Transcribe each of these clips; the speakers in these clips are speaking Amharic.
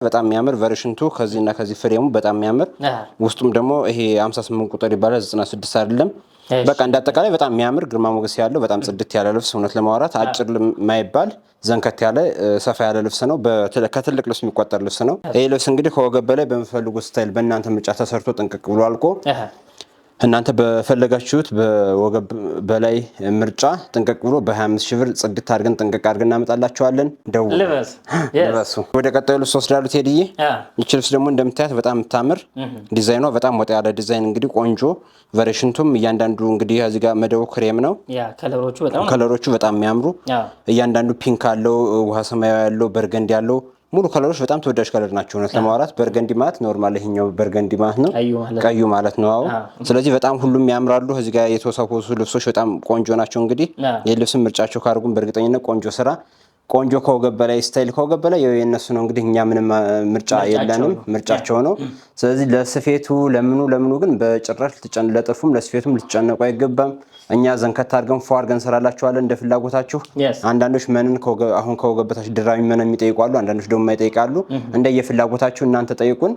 በጣም የሚያምር ቨርሽንቱ ከዚህና ከዚህ ፍሬሙ በጣም የሚያምር ውስጡም ደግሞ ይሄ 58 ቁጥር ይባላል 96 አይደለም። በቃ እንዳጠቃላይ በጣም የሚያምር ግርማ ሞገስ ያለው በጣም ጽድት ያለ ልብስ እውነት ለማውራት አጭር ማይባል ዘንከት ያለ ሰፋ ያለ ልብስ ነው። ከትልቅ ልብስ የሚቆጠር ልብስ ነው። ይሄ ልብስ እንግዲህ ከወገብ በላይ በምፈልጉት ስታይል በእናንተ ምርጫ ተሰርቶ ጥንቅቅ ብሎ አልቆ እናንተ በፈለጋችሁት በወገብ በላይ ምርጫ ጥንቅቅ ብሎ በ25 ሺህ ብር ጽድት አድርገን ጥንቅቅ አድርገን እናመጣላችኋለን። ልበሱ። ወደ ቀጣዩ ልብስ ወስዳሉት ሄድዬ። ይቺ ልብስ ደግሞ እንደምታያት በጣም የምታምር ዲዛይኗ በጣም ወጣ ያለ ዲዛይን እንግዲህ ቆንጆ ቨርሽንቱም እያንዳንዱ እንግዲህ እዚህ ጋር መደቡ ክሬም ነው። ከለሮቹ በጣም የሚያምሩ እያንዳንዱ ፒንክ አለው፣ ውሃ ሰማያዊ ያለው፣ በርገንዲ ያለው ሙሉ ከለሮች በጣም ተወዳጅ ከለር ናቸው። እውነት ለማውራት በርገንዲ ማለት ኖርማል ይሄኛው በርገንዲ ማለት ነው፣ ቀዩ ማለት ነው። አዎ ስለዚህ በጣም ሁሉም ያምራሉ። እዚህ ጋር የተወሳሰሱ ልብሶች በጣም ቆንጆ ናቸው። እንግዲህ የልብስም ምርጫቸው ካርጉን በእርግጠኝነት ቆንጆ ስራ ቆንጆ ከወገብ በላይ ስታይል ከወገብ በላይ የነሱ ነው። እንግዲህ እኛ ምንም ምርጫ የለንም፣ ምርጫቸው ነው። ስለዚህ ለስፌቱ ለምኑ ግን በጭራሽ ለጥልፉም ለስፌቱም ልትጨነቁ አይገባም። እኛ ዘንከት አድርገን ፎ አድርገን እንሰራላችኋለን እንደ ፍላጎታችሁ። አንዳንዶች መንን አሁን ከወገብ በታች ድራሚ መነን የሚጠይቋሉ፣ አንዳንዶች ደግሞ የማይጠይቃሉ። እንደየፍላጎታችሁ እናንተ ጠይቁን፣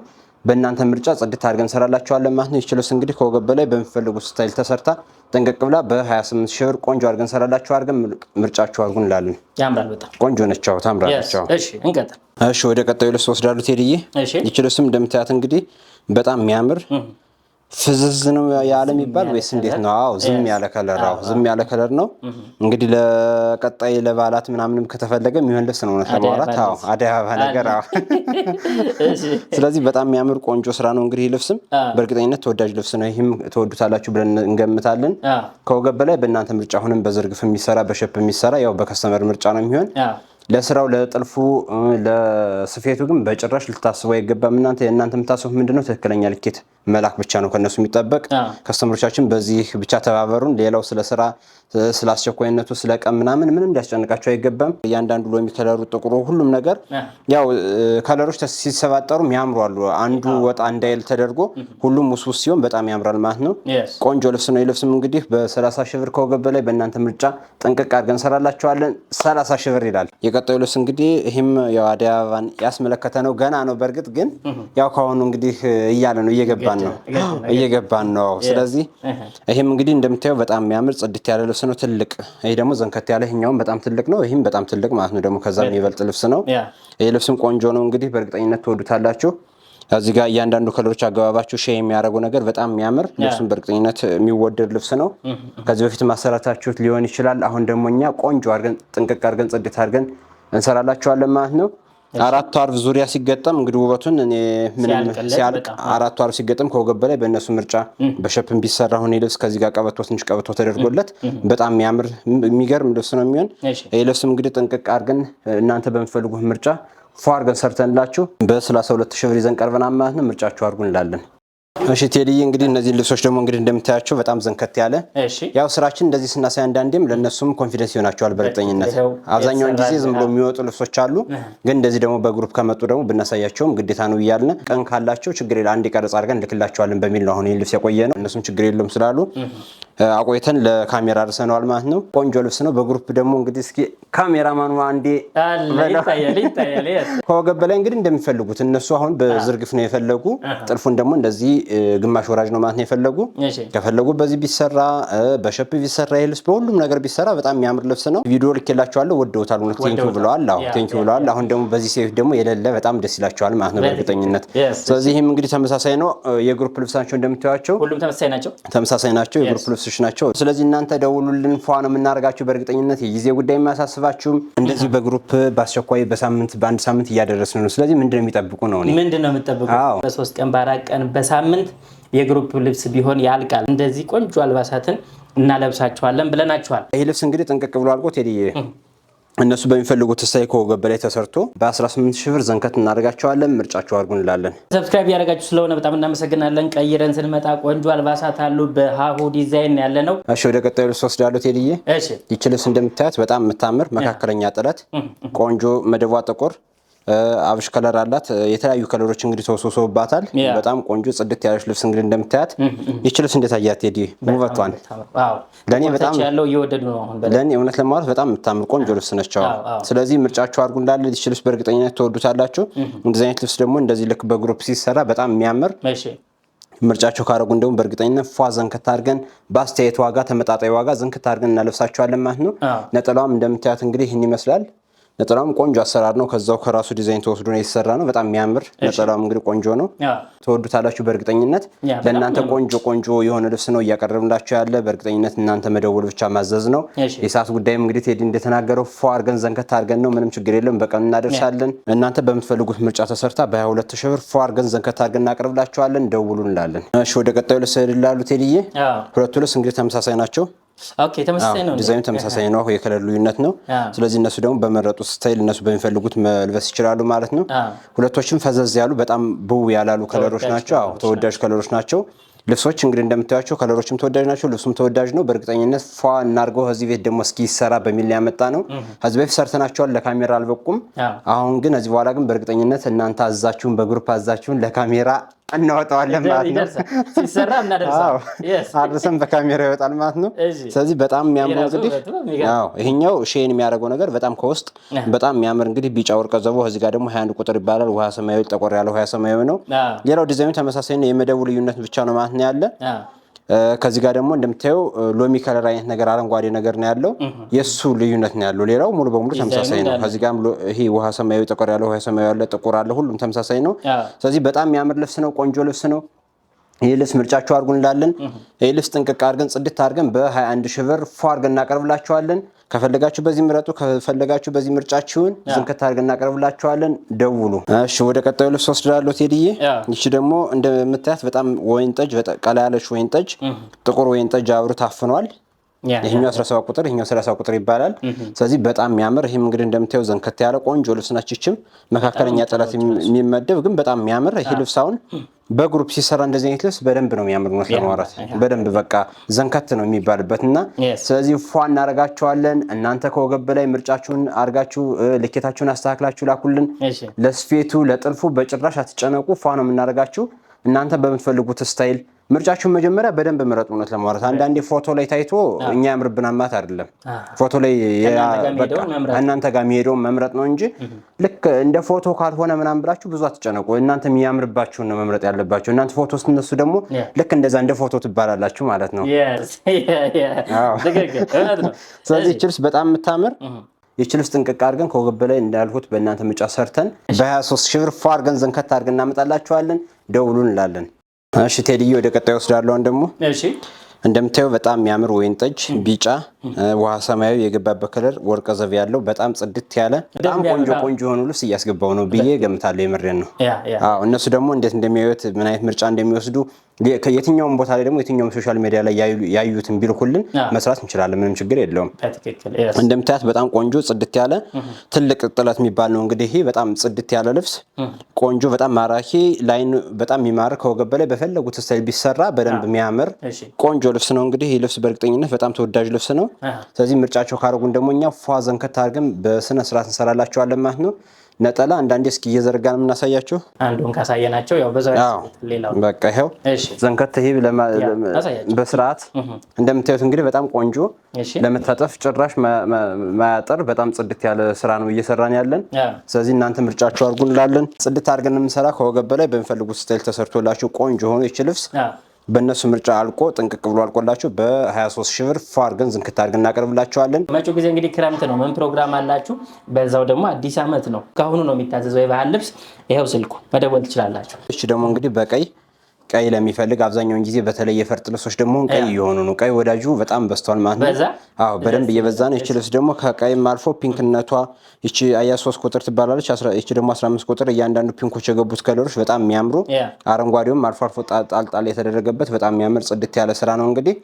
በእናንተ ምርጫ ጽድት አድርገን እንሰራላችኋለን ማለት ነው። ይቺ ልብስ እንግዲህ ከወገብ በላይ በሚፈልጉት ስታይል ተሰርታ ጥንቅቅ ብላ በ28 ሺህ ብር ቆንጆ አድርገን እንሰራላችሁ አድርገን ምርጫችሁ አድርጉን እንላለን። ያምራል፣ በጣም ቆንጆ ነች፣ ታምራለች። እሺ እንቀጥል። እሺ ወደ ቀጣዩ ልብስ ወስዳሉት ሄድዬ። ይቺ ልብስም እንደምታያት እንግዲህ በጣም የሚያምር ፍዝዝ ነው ያለ የሚባል ወይስ እንዴት ነው? አዎ ዝም ያለ ከለር፣ ዝም ያለ ከለር ነው። እንግዲህ ለቀጣይ ለበዓላት ምናምንም ከተፈለገ የሚሆን ልብስ ነው ለማውራት። አዎ አደይ አበባ ነገር። አዎ ስለዚህ በጣም የሚያምር ቆንጆ ስራ ነው። እንግዲህ ልብስም በእርግጠኝነት ተወዳጅ ልብስ ነው። ይህም ተወዱታላችሁ ብለን እንገምታለን። ከወገብ በላይ በእናንተ ምርጫ አሁንም በዝርግፍ የሚሰራ በሸፕ የሚሰራ ያው በከስተመር ምርጫ ነው የሚሆን። ለስራው ለጥልፉ ለስፌቱ ግን በጭራሽ ልታስቡ አይገባም። የእናንተ የምታስቡት ምንድነው? ትክክለኛ ልኬት መላክ ብቻ ነው ከነሱ የሚጠበቅ። ከስተመሮቻችን በዚህ ብቻ ተባበሩን። ሌላው ስለ ስራ ስለ አስቸኳይነቱ ስለ ቀን ምናምን ምንም ሊያስጨንቃቸው አይገባም። እያንዳንዱ ሎሚ ከለሩ ጥቁሩ ሁሉም ነገር ያው ከለሮች ሲሰባጠሩም ያምራሉ። አንዱ ወጣ እንዳይል ተደርጎ ሁሉም ውስውስ ሲሆን በጣም ያምራል ማለት ነው። ቆንጆ ልብስ ነው። የልብስም እንግዲህ በ30 ሺህ ብር ከወገብ በላይ በእናንተ ምርጫ ጥንቅቅ አድርገን እንሰራላችኋለን። 30 ሺህ ብር ይላል። የቀጣዩ ልብስ እንግዲህ ይህም ያው አደይ አበባን ያስመለከተ ነው። ገና ነው በእርግጥ ግን ያው ካሁኑ እንግዲህ እያለ ነው እየገባን ነው። ስለዚህ ይህም እንግዲህ እንደምታየው በጣም የሚያምር ጽድት ያለ ልብስ ነው። ትልቅ ይሄ ደግሞ ዘንከት ያለ ይሄኛውም በጣም ትልቅ ነው። ይህም በጣም ትልቅ ማለት ነው። ደግሞ ከዛ የሚበልጥ ልብስ ነው። ይሄ ልብስም ቆንጆ ነው። እንግዲህ በእርግጠኝነት ትወዱታላችሁ። እዚህ ጋር እያንዳንዱ ከለሮች አገባባችሁ ሼር የሚያደርጉ ነገር በጣም የሚያምር ልብስም በእርግጠኝነት የሚወደድ ልብስ ነው። ከዚህ በፊት ማሰራታችሁት ሊሆን ይችላል። አሁን ደግሞ እኛ ቆንጆ አድርገን ጥንቅቅ አድርገን ጽድት አድርገን እንሰራላችኋለን ማለት ነው። አራቱ አርብ ዙሪያ ሲገጠም እንግዲህ ውበቱን እኔ ምንም ሲያልቅ አራቱ አርብ ሲገጠም ከወገብ በላይ በእነሱ ምርጫ በሸፕም ቢሰራ አሁን ልብስ ከዚህ ጋር ቀበቶ ትንሽ ቀበቶ ተደርጎለት በጣም የሚያምር የሚገርም ልብስ ነው የሚሆን። ይህ ልብስም እንግዲህ ጥንቅቅ አድርገን እናንተ በምትፈልጉት ምርጫ ፎ አድርገን ሰርተንላችሁ በ32 ሺህ ብር ይዘን ቀርበናል ማለት ነው። ምርጫችሁ አድርጉን እንላለን። እሺ ቴዲዬ እንግዲህ እነዚህ ልብሶች ደግሞ እንግዲህ እንደምታያቸው በጣም ዘንከት ያለ ያው ስራችን እንደዚህ ስናሳይ አንዳንዴም ለነሱም ኮንፊደንስ ይሆናቸዋል በእርግጠኝነት። አብዛኛውን ጊዜ ዝም ብሎ የሚወጡ ልብሶች አሉ፣ ግን እንደዚህ ደግሞ በግሩፕ ከመጡ ደግሞ ብናሳያቸውም ግዴታ ነው እያልን ቀን ካላቸው ችግር የለ አንድ ቀረጽ አድርገን ልክላቸዋለን በሚል ነው አሁን ይሄን ልብስ የቆየ ነው። እነሱም ችግር የለውም ስላሉ አቆይተን ለካሜራ አርሰነዋል ማለት ነው። ቆንጆ ልብስ ነው። በግሩፕ ደግሞ እንግዲህ እስኪ ካሜራማኑ አንዴ ይታያል። ከወገብ በላይ እንግዲህ እንደሚፈልጉት እነሱ አሁን በዝርግፍ ነው የፈለጉ፣ ጥልፉን ደግሞ እንደዚህ ግማሽ ወራጅ ነው ማለት ነው የፈለጉ። ከፈለጉ በዚህ ቢሰራ በሸፕ ቢሰራ ይሄ ልብስ በሁሉም ነገር ቢሰራ በጣም የሚያምር ልብስ ነው። ቪዲዮ ልኬላቸዋለሁ ወደውታል። እውነት ቴንኪው ብለዋል። አዎ ቴንኪው ብለዋል። አሁን ደግሞ በዚህ ሴት ደግሞ የሌለ በጣም ደስ ይላቸዋል ማለት ነው በእርግጠኝነት። ስለዚህ ይሄም እንግዲህ ተመሳሳይ ነው። የግሩፕ ልብሳቸው እንደምታዩቸው ሁሉም ተመሳሳይ ናቸው። የግሩፕ ልብሶች ናቸው። ስለዚህ እናንተ ደውሉልን፣ ፏ ነው የምናደርጋችሁ በእርግጠኝነት። የጊዜ ጉዳይ የማያሳስባችሁም። እንደዚህ በግሩፕ በአስቸኳይ በአንድ ሳምንት እያደረስን ነው። ስለዚህ ምንድነው የሚጠብቁ ነው? ምንድነው የሚጠብቁ? በ3 ቀን በ4 ቀን በሳምንት የግሩፕ ልብስ ቢሆን ያልቃል። እንደዚህ ቆንጆ አልባሳትን እናለብሳቸዋለን ብለናቸዋል። ይሄ ልብስ እንግዲህ ጥንቅቅ ብሎ አልቆ ቴዲዬ እነሱ በሚፈልጉት ስታይል ከወገብ በላይ ተሰርቶ በ18 ሺህ ብር ዘንከት እናደርጋቸዋለን። ምርጫቸው አድርጉን እንላለን። ሰብስክራይብ ያደረጋችሁ ስለሆነ በጣም እናመሰግናለን። ቀይረን ስንመጣ ቆንጆ አልባሳት አሉ። በሃሁ ዲዛይን ያለ ነው። እሺ ወደ ቀጣዩ ልብስ ወስዳለሁ ቴዲዬ። እሺ ይቺ ልብስ እንደምታያት በጣም የምታምር መካከለኛ ጥለት ቆንጆ መደቧ ጥቁር አብሽ ከለር አላት። የተለያዩ ከለሮች እንግዲህ ተወስውሰውባታል። በጣም ቆንጆ ጽድት ያለች ልብስ እንግዲህ እንደምታያት ይች ልብስ እንዴት አያት ቴዲ ውበቷን። ለኔ በጣም ያለው እየወደዱ ነው አሁን ለኔ እውነት ለማለት በጣም የምታምር ቆንጆ ልብስ ነች። ስለዚህ ምርጫችሁ አድርጉ እንዳለ ይች ልብስ በእርግጠኝነት ተወዱታላችሁ። እንደዚህ አይነት ልብስ ደግሞ እንደዚህ ልክ በግሩፕ ሲሰራ በጣም የሚያምር ምርጫቸው ካረጉ እንደውም በእርግጠኝነት ፏ ዘንከት አድርገን በአስተያየት ዋጋ ተመጣጣኝ ዋጋ ዘንከት አድርገን እናለብሳቸዋለን ማለት ነው። ነጠላውም እንደምታያት እንግዲህ ይህን ይመስላል። ነጠላውም ቆንጆ አሰራር ነው። ከዛው ከራሱ ዲዛይን ተወስዶ ነው የተሰራ ነው። በጣም የሚያምር ነጠላውም እንግዲህ ቆንጆ ነው። ተወዱታላችሁ በእርግጠኝነት። ለእናንተ ቆንጆ የሆነ ልብስ ነው እያቀረብላችሁ ያለ። በእርግጠኝነት እናንተ መደወል ብቻ ማዘዝ ነው። የሰዓት ጉዳይም እንግዲህ ቴዲ እንደተናገረው ፏ አድርገን ዘንከት አድርገን ነው። ምንም ችግር የለም። በቀን እናደርሳለን። እናንተ በምትፈልጉት ምርጫ ተሰርታ በ22,000 ብር ፏ አድርገን ዘንከት አድርገን እናቀርብላችኋለን። ደውሉ እንላለን። እሺ ወደ ቀጣዩ ልብስ ላሉ ቴዲዬ፣ ሁለቱ ልብስ እንግዲህ ተመሳሳይ ናቸው። ኦኬ ተመሳሳይ ነው። ዲዛይኑ ተመሳሳይ ነው። የከለር ልዩነት ነው። ስለዚህ እነሱ ደግሞ በመረጡት ስታይል እነሱ በሚፈልጉት መልበስ ይችላሉ ማለት ነው። ሁለቶችም ፈዘዝ ያሉ በጣም ብው ያላሉ ከለሮች ናቸው። አዎ ተወዳጅ ከለሮች ናቸው። ልብሶች እንግዲህ እንደምታዩቸው ከለሮችም ተወዳጅ ናቸው። ልብሱም ተወዳጅ ነው። በእርግጠኝነት ፏ እናርገው እዚህ ቤት ደግሞ እስኪ ይሰራ በሚል ያመጣ ነው። ከዚህ በፊት ሰርተናቸዋል፣ ለካሜራ አልበቁም። አሁን ግን እዚህ በኋላ ግን በእርግጠኝነት እናንተ አዛችሁን በግሩፕ አዛችሁን ለካሜራ እናወጣዋለን ማለት ነው። ሲሰራ እናደርሳለን። አድርሰን በካሜራ ይወጣል ማለት ነው። ስለዚህ በጣም የሚያምረው እንግዲህ ይሄኛው ሼን የሚያደርገው ነገር በጣም ከውስጥ በጣም የሚያምር እንግዲህ ቢጫ ወርቀ ዘቦ፣ እዚህ ጋር ደግሞ 21 ቁጥር ይባላል። ውሃ ሰማያዊ ጠቆር ያለው ውሃ ሰማያዊ ነው። ሌላው ዲዛይኑ ተመሳሳይ ነው። የመደቡ ልዩነት ብቻ ነው ማለት ነው ያለ። ከዚህ ጋር ደግሞ እንደምታየው ሎሚ ከለር አይነት ነገር አረንጓዴ ነገር ነው ያለው። የሱ ልዩነት ነው ያለው። ሌላው ሙሉ በሙሉ ተመሳሳይ ነው። ከዚህ ጋር ይሄ ውሃ ሰማያዊ ጠቆር ያለው ውሃ ሰማያዊ ያለ ጥቁር አለ። ሁሉም ተመሳሳይ ነው። ስለዚህ በጣም የሚያምር ልብስ ነው። ቆንጆ ልብስ ነው። ይህ ልብስ ምርጫችሁ አድርጉ እንላለን። ይህ ልብስ ጥንቅቅ አድርገን ጽድት አድርገን በ21,000 ብር ፏ አድርገን እናቀርብላችኋለን። ከፈለጋችሁ በዚህ ምረጡ፣ ከፈለጋችሁ በዚህ ምርጫችሁን ዝንከት አድርገን እናቀርብላችኋለን። ደውሉ። እሺ ወደ ቀጣዩ ልብስ ወስዳለሁ ቴዲዬ። ይቺ ደግሞ እንደምታያት በጣም ወይን ጠጅ፣ ቀላ ያለች ወይን ጠጅ፣ ጥቁር ወይን ጠጅ አብሮ ታፍኗል። ይሄኛው 17 ቁጥር ይሄኛው 30 ቁጥር ይባላል። ስለዚህ በጣም የሚያምር ይሄም እንግዲህ እንደምታየው ዘንከት ያለ ቆንጆ ልብስ ናች። ይችም መካከለኛ ጥለት የሚመደብ ግን በጣም የሚያምር ይሄ ልብስ አሁን በግሩፕ ሲሰራ እንደዚህ አይነት ልብስ በደንብ ነው የሚያምር ነው ለማውራት በደንብ በቃ ዘንከት ነው የሚባልበትና ስለዚህ ፏ እናረጋቸዋለን። እናንተ ከወገብ በላይ ምርጫችሁን አርጋችሁ ልኬታችሁን አስተካክላችሁ ላኩልን። ለስፌቱ ለጥልፉ በጭራሽ አትጨነቁ። ፏ ነው የምናረጋችሁ። እናንተ በምትፈልጉት ስታይል ምርጫችሁን መጀመሪያ በደንብ ምረጡ። እውነት ለማውራት አንዳንዴ ፎቶ ላይ ታይቶ እኛ ያምርብናል ማለት አይደለም። ፎቶ ላይ እናንተ ጋር የሚሄደውን መምረጥ ነው እንጂ ልክ እንደ ፎቶ ካልሆነ ምናምን ብላችሁ ብዙ አትጨነቁ። እናንተ የሚያምርባችሁን ነው መምረጥ ያለባችሁ። እናንተ ፎቶ ስትነሱ ደግሞ ልክ እንደዛ እንደ ፎቶ ትባላላችሁ ማለት ነው። ስለዚህ ይህች ልብስ በጣም የምታምር ይህች ልብስ ጥንቅቅ አድርገን ከወገብ በላይ እንዳልሁት በእናንተ ምርጫ ሰርተን በ23,000 ብር ፏ አድርገን ዘንከት አድርገን እናመጣላችኋለን። ደውሉ እንላለን። እሺ ቴዲዬ ወደ ቀጣዩ ወስዳለሁ። ደግሞ እንደምታየው በጣም የሚያምር ወይን ጠጅ ቢጫ ውሃ ሰማያዊ የገባበት ከለር ወርቀ ዘብ ያለው በጣም ጽድት ያለ በጣም ቆንጆ የሆኑ ልብስ እያስገባው ነው ብዬ ገምታለሁ። የምሬን ነው። እነሱ ደግሞ እንዴት እንደሚያዩት ምን አይነት ምርጫ እንደሚወስዱ የትኛውም ቦታ ላይ ደግሞ የትኛውም ሶሻል ሚዲያ ላይ ያዩትን ቢልኩልን መስራት እንችላለን። ምንም ችግር የለውም። እንደምታያት በጣም ቆንጆ ጽድት ያለ ትልቅ ጥለት የሚባል ነው እንግዲህ ይሄ በጣም ጽድት ያለ ልብስ ቆንጆ በጣም ማራኪ ላይን በጣም የሚማርክ ከወገብ በላይ በፈለጉት ስታይል ቢሰራ በደንብ የሚያምር ቆንጆ ልብስ ነው። እንግዲህ ይህ ልብስ በእርግጠኝነት በጣም ተወዳጅ ልብስ ነው። ስለዚህ ምርጫቸው ካረጉን ደግሞ እኛ ፏ ዘንከት አድርገን በስነ ስርዓት እንሰራላቸዋለን ማለት ነው። ነጠላ አንዳንዴ እስኪ እየዘረጋን የምናሳያችሁ አንዱን ካሳየናቸው ያው በዛው ሌላው በቃ ይሄው ዘንከት ይሄ በስርዓት እንደምታዩት እንግዲህ በጣም ቆንጆ ለመታጠፍ ጭራሽ ማያጠር በጣም ጽድት ያለ ስራ ነው እየሰራን ያለን። ስለዚህ እናንተ ምርጫችሁ አድርጉ እንላለን። ጽድት አድርገን የምንሰራ ከወገብ በላይ በሚፈልጉት ስታይል ተሰርቶላችሁ ቆንጆ ሆኖ ይች ልብስ በእነሱ ምርጫ አልቆ ጥንቅቅ ብሎ አልቆላችሁ በ23,000 ብር ፏ አድርገን ዝንክት አድርገን እናቀርብላችኋለን። መጪው ጊዜ እንግዲህ ክረምት ነው። ምን ፕሮግራም አላችሁ? በዛው ደግሞ አዲስ ዓመት ነው። ካሁኑ ነው የሚታዘዘው የባህል ልብስ። ይሄው ስልኩ መደወል ትችላላችሁ። እሺ ደግሞ እንግዲህ በቀይ ቀይ ለሚፈልግ አብዛኛውን ጊዜ በተለይ የፈርጥ ልብሶች ደግሞ ቀይ የሆኑ ነው። ቀይ ወዳጁ በጣም በዝቷል ማለት ነው። አዎ በደንብ እየበዛ ነው። እቺ ልብስ ደግሞ ከቀይም አልፎ ፒንክነቷ እቺ 3 ቁጥር ትባላለች። እቺ ደግሞ 15 ቁጥር እያንዳንዱ ፒንኮች የገቡት ከለሮች በጣም የሚያምሩ አረንጓዴውም አልፎ አልፎ ጣልጣል የተደረገበት በጣም የሚያምር ጽድት ያለ ስራ ነው። እንግዲህ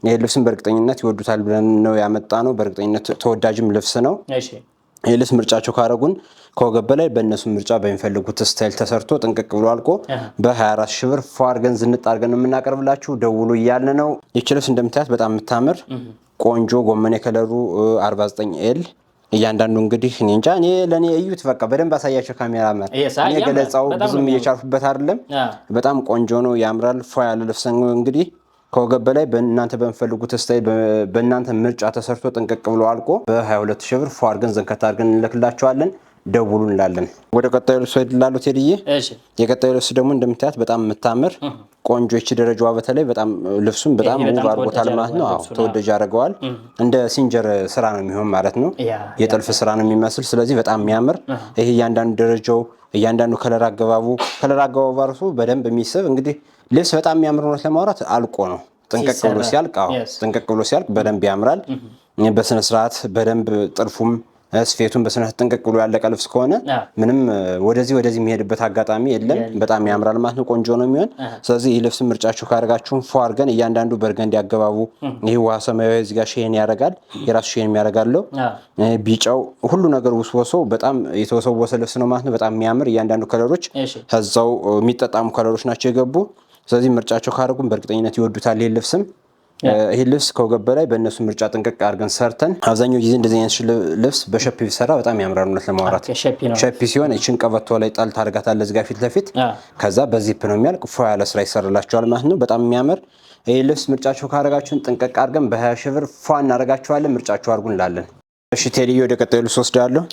ይሄ ልብስም በእርግጠኝነት ይወዱታል ብለን ነው ያመጣ ነው። በእርግጠኝነት ተወዳጅም ልብስ ነው። ይህ ልብስ ምርጫቸው ካረጉን ከወገብ በላይ በእነሱ ምርጫ በሚፈልጉት ስታይል ተሰርቶ ጥንቅቅ ብሎ አልቆ በ24,000 ብር ፏ አድርገን ዝንጥ አድርገን የምናቀርብላችሁ ደውሉ እያልን ነው። ይህች ልብስ እንደምታያት በጣም የምታምር ቆንጆ ጎመኔ ከለሩ 49 ኤል እያንዳንዱ እንግዲህ እኔ እንጃ ለኔ እዩት በቃ በደንብ አሳያቸው ካሜራማን። እኔ ገለጻው ብዙም እየቻልኩበት አይደለም። በጣም ቆንጆ ነው፣ ያምራል። ፏ ያለ ልብስ ነው እንግዲህ ከወገብ በላይ በእናንተ በምፈልጉት ስታይል በእናንተ ምርጫ ተሰርቶ ጥንቅቅ ብሎ አልቆ በ22 ሺህ ብር ፏ አድርገን ዘንከት አድርገን እንልክላቸዋለን። ደውሉ እንላለን። ወደ ቀጣዩ ልብስ ሄድላሉ ቴዲዬ። የቀጣዩ ልብስ ደግሞ እንደምታያት በጣም የምታምር ቆንጆ እቺ ደረጃዋ በተለይ በጣም ልብሱም በጣም ውብ አድርጎታል ማለት ነው። አዎ ተወዳጅ ያደርገዋል። እንደ ሲንጀር ስራ ነው የሚሆን ማለት ነው። የጥልፍ ስራ ነው የሚመስል። ስለዚህ በጣም የሚያምር ይሄ እያንዳንዱ ደረጃው እያንዳንዱ ከለር አገባቡ ራሱ በደንብ የሚስብ እንግዲህ ልብስ በጣም የሚያምር ነው። ለማውራት አልቆ ነው ጥንቅቅ ብሎ ሲያልቅ፣ ጥንቅቅ ብሎ ሲያልቅ በደንብ ያምራል። በስነ ስርዓት በደንብ ጥልፉም ስፌቱን በስነ ስርዓት ጥንቅቅ ብሎ ያለቀ ልብስ ከሆነ ምንም ወደዚህ የሚሄድበት አጋጣሚ የለም። በጣም ያምራል ማለት ነው። ቆንጆ ነው የሚሆን። ስለዚህ ይህ ልብስ ምርጫችሁ ካደረጋችሁን ፏ አድርገን እያንዳንዱ በርገንዲ ያገባቡ ይህ ውሃ ሰማያዊ እዚህ ጋር ሼን ያደርጋል። የራሱ ሼን የሚያደርጋለው ቢጫው ሁሉ ነገር ውስወሶ በጣም የተወሰወሰ ልብስ ነው ማለት ነው። በጣም የሚያምር እያንዳንዱ ከለሮች ከዛው የሚጠጣሙ ከለሮች ናቸው የገቡ። ስለዚህ ምርጫቸው ካደረጉን በእርግጠኝነት ይወዱታል። ይህ ልብስም ይህ ልብስ ከወገብ በላይ በእነሱ ምርጫ ጥንቅቅ አድርገን ሰርተን አብዛኛው ጊዜ እንደዚህ አይነት ልብስ በሸፒ ቢሰራ በጣም ያምራል። እውነት ለማውራት ሸፒ ሲሆን እቺን ቀበቶ ላይ ጣል ታደርጋታለህ እዚህ ጋር ፊት ለፊት ከዛ በዚፕ ነው የሚያልቅ ፏ ያለ ስራ ይሰራላቸዋል ማለት ነው። በጣም የሚያምር ይህ ልብስ ምርጫቸው ካደረጋችሁን ጥንቅቅ አድርገን በ20 ሺህ ብር ፏ እናደርጋቸዋለን። ምርጫቸው አድርጉ እንላለን። እሺ ቴዲዬ ወደ ቀጣዩ ልብስ ወስዳለሁ።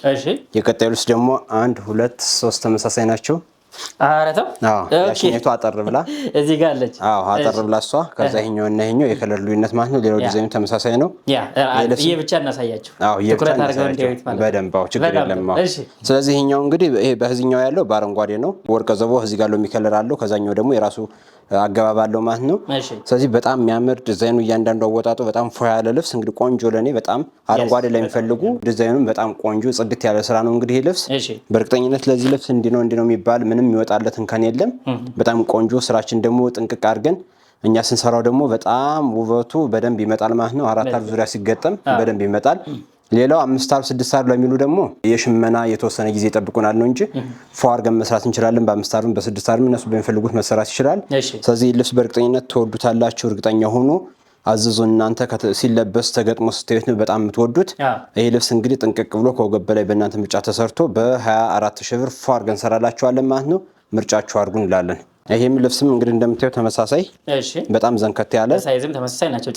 የቀጣዩ ልብስ ደግሞ 1 2 3 ተመሳሳይ ናቸው። አረተው ያሽኔቱ አጠር ብላ እዚህ ጋር አለች። አጠር ብላ እሷ ከዛ ይሄኛው እና ይሄኛው የከለር ልዩነት ማለት ነው። ሌላው ዲዛይኑ ተመሳሳይ ነው። ይሄ ብቻ እናሳያችሁ። ትኩረት አድርገው እንዲያዩት ማለት በደንብ ችግር የለም። ስለዚህ ይሄኛው እንግዲህ ይሄ በዚህኛው ያለው በአረንጓዴ ነው። ወርቀ ዘቦ እዚህ ጋር ሎሚ ከለር አለው። ከዛኛው ደግሞ የራሱ አገባብ አለው ማለት ነው። ስለዚህ በጣም የሚያምር ዲዛይኑ እያንዳንዱ አወጣጡ በጣም ፏ ያለ ልብስ እንግዲህ ቆንጆ ለኔ በጣም አረንጓዴ ላይ የሚፈልጉ ዲዛይኑም በጣም ቆንጆ ጽድት ያለ ስራ ነው። እንግዲህ ይሄ ልብስ በእርግጠኝነት ለዚህ ልብስ እንዲህ ነው የሚባል ምንም ይወጣለት እንከን የለም። በጣም ቆንጆ ስራችን ደግሞ ጥንቅቅ አድርገን እኛ ስንሰራው ደግሞ በጣም ውበቱ በደንብ ይመጣል ማለት ነው። 4 አርብ ዙሪያ ሲገጠም በደንብ ይመጣል። ሌላው 5 አርብ 6 አርብ ለሚሉ ደግሞ የሽመና የተወሰነ ጊዜ ይጠብቁናል ነው እንጂ ፏ አድርገን መስራት እንችላለን። በ5 አርብ በ6 አርብ እነሱ በሚፈልጉት መሰራት ይችላል። ስለዚህ ልብስ በእርግጠኝነት ተወዱታላችሁ። እርግጠኛ ሆኖ አዝዙ። እናንተ ሲለበስ ተገጥሞ ስታዩት በጣም የምትወዱት ይሄ ልብስ እንግዲህ ጥንቅቅ ብሎ ከወገብ በላይ በእናንተ ምርጫ ተሰርቶ በ24 ሺህ ብር ፏ አድርገን እንሰራላችኋለን ማለት ነው። ምርጫችሁ አድርጉ እንላለን። ይሄም ልብስም እንግዲህ እንደምታዩት ተመሳሳይ በጣም ዘንከት ያለ ሳይዝም ተመሳሳይ ናቸው።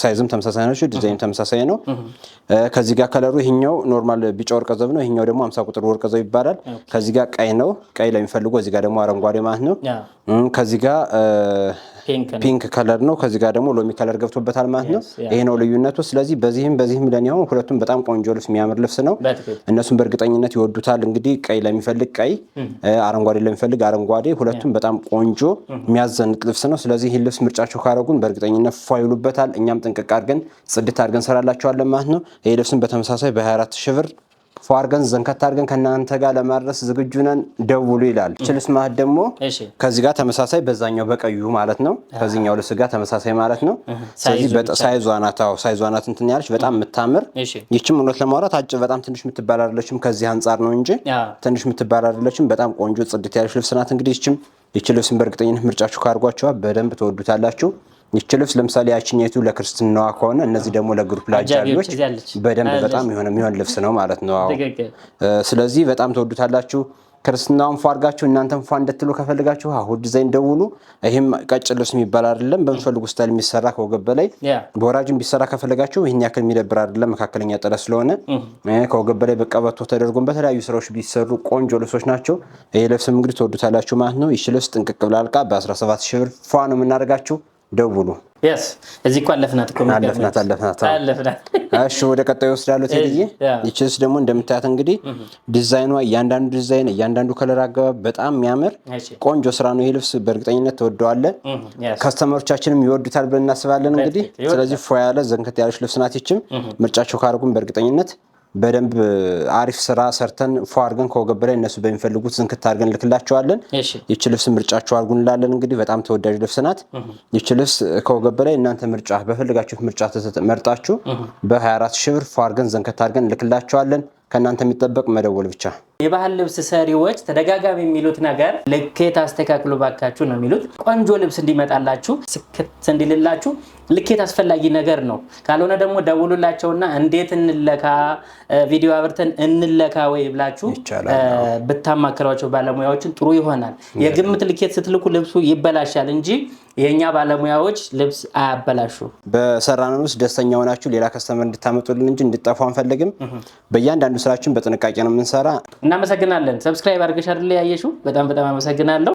ሳይዝም ተመሳሳይ ናቸው። ዲዛይኑ ተመሳሳይ ነው። ከዚህ ጋር ከለሩ ይሄኛው ኖርማል ቢጫ ወርቀ ዘብ ነው። ይሄኛው ደግሞ 50 ቁጥር ወርቀ ዘብ ይባላል። ከዚህ ጋር ቀይ ነው። ቀይ ለሚፈልጉ እዚህ ጋር ደግሞ አረንጓዴ ማለት ነው። ከዚህ ጋር ፒንክ ከለር ነው። ከዚህ ጋር ደግሞ ሎሚ ከለር ገብቶበታል ማለት ነው። ይሄ ነው ልዩነቱ። ስለዚህ በዚህም ለኔ አሁን ሁለቱም በጣም ቆንጆ ልብስ የሚያምር ልብስ ነው። እነሱም በእርግጠኝነት ይወዱታል። እንግዲህ ቀይ ለሚፈልግ ቀይ፣ አረንጓዴ ለሚፈልግ አረንጓዴ፣ ሁለቱም በጣም ቆንጆ የሚያዘንጥ ልብስ ነው። ስለዚህ ይህን ልብስ ምርጫቸው ካረጉን በእርግጠኝነት ፏ ይሉበታል። እኛም ጥንቅቅ አድርገን ጽድት አድርገን ሰራላቸዋለን ማለት ነው። ይሄ ልብስም በተመሳሳይ በ24 ሺህ ብር ፏ አድርገን ዘንከት አድርገን ከእናንተ ጋር ለማድረስ ዝግጁ ነን፣ ደውሉ ይላል። ልብስ ማለት ደግሞ ከዚህ ጋር ተመሳሳይ በዛኛው በቀዩ ማለት ነው። ከዚህኛው ልብስ ጋር ተመሳሳይ ማለት ነው። ስለዚህ ሳይዟ ናት እንትን ያለች በጣም የምታምር ይችም እውነት ለማውራት አጭር በጣም ትንሽ የምትባል አይደለችም። ከዚህ አንጻር ነው እንጂ ትንሽ የምትባል አይደለችም። በጣም ቆንጆ ጽድት ያለች ልብስ ናት። እንግዲህ ይቺ ልብስን በእርግጠኝነት ምርጫችሁ ካርጓቸዋ በደንብ ትወዱታላችሁ። ይቺ ልብስ ለምሳሌ ያቺኛይቱ ለክርስትናዋ ከሆነ እነዚህ ደግሞ ለግሩፕ ለአጃቢዎች በደንብ በጣም የሚሆን ልብስ ነው ማለት ነው። ስለዚህ በጣም ትወዱታላችሁ። ክርስትናውን ፏ አድርጋችሁ እናንተም ፏ እንድትሉ ከፈልጋችሁ ዲዛይን ደውሉ። ይሄም ቀጭን ልብስ የሚባል አይደለም። በምፈልጉ ስታይል የሚሰራ ከወገብ በላይ በወራጅም ቢሰራ ከፈልጋችሁ ይሄን ያክል የሚደብር አይደለም። መካከለኛ ጥለት ስለሆነ ከወገብ በላይ በቀበቶ ተደርጎን በተለያዩ ስራዎች ቢሰሩ ቆንጆ ልብሶች ናቸው። ይሄ ልብስም እንግዲህ ትወዱታላችሁ ማለት ነው። ይቺ ልብስ ጥንቅቅ ብላ አልቃ በ17 ሺህ ብር ፏ ነው የምናደርጋችሁ። ደውሉ። እዚህ እኮ አለፍናት። እሺ ወደ ቀጣዩ ወስዳለሁ ቴዲዬ። ይቺስ ደግሞ እንደምታያት እንግዲህ ዲዛይኗ እያንዳንዱ ከለር አገባብ በጣም የሚያምር ቆንጆ ስራ ነው። ይሄ ልብስ በእርግጠኝነት ተወደዋለን፣ ከስተመሮቻችንም ይወዱታል ብለን እናስባለን። እንግዲህ ስለዚህ ፏ ያለ ዘንከት ያለች ልብስ ናት። ይችም ምርጫቸው ካደረጉን በእርግጠኝነት በደንብ አሪፍ ስራ ሰርተን ፏ አድርገን ከወገብ በላይ እነሱ በሚፈልጉት ዝንክት አድርገን ልክላቸዋለን። ይቺ ልብስ ምርጫቸው አድርጉ እንላለን። እንግዲህ በጣም ተወዳጅ ልብስ ናት። ይቺ ልብስ ከወገብ በላይ እናንተ ምርጫ በፈልጋችሁት ምርጫ መርጣችሁ በ24 ሺህ ብር ፏ አድርገን ዘንከት አድርገን ልክላቸዋለን። ከእናንተ የሚጠበቅ መደወል ብቻ። የባህል ልብስ ሰሪዎች ተደጋጋሚ የሚሉት ነገር ልኬት አስተካክሉ ባካችሁ ነው የሚሉት። ቆንጆ ልብስ እንዲመጣላችሁ ስክት እንዲልላችሁ ልኬት አስፈላጊ ነገር ነው። ካልሆነ ደግሞ ደውሉላቸውና እንዴት እንለካ ቪዲዮ አብርተን እንለካ ወይ ብላችሁ ብታማክሯቸው ባለሙያዎችን ጥሩ ይሆናል። የግምት ልኬት ስትልኩ ልብሱ ይበላሻል እንጂ የኛ ባለሙያዎች ልብስ አያበላሹ። በሰራነው ውስጥ ደስተኛ ሆናችሁ ሌላ ከስተመር እንድታመጡልን እንጂ እንድጠፋው አንፈልግም። በእያንዳንዱ ስራችን በጥንቃቄ ነው የምንሰራ። እናመሰግናለን። ሰብስክራይብ አድርገሽ አይደል ያየሽው? በጣም አመሰግናለሁ።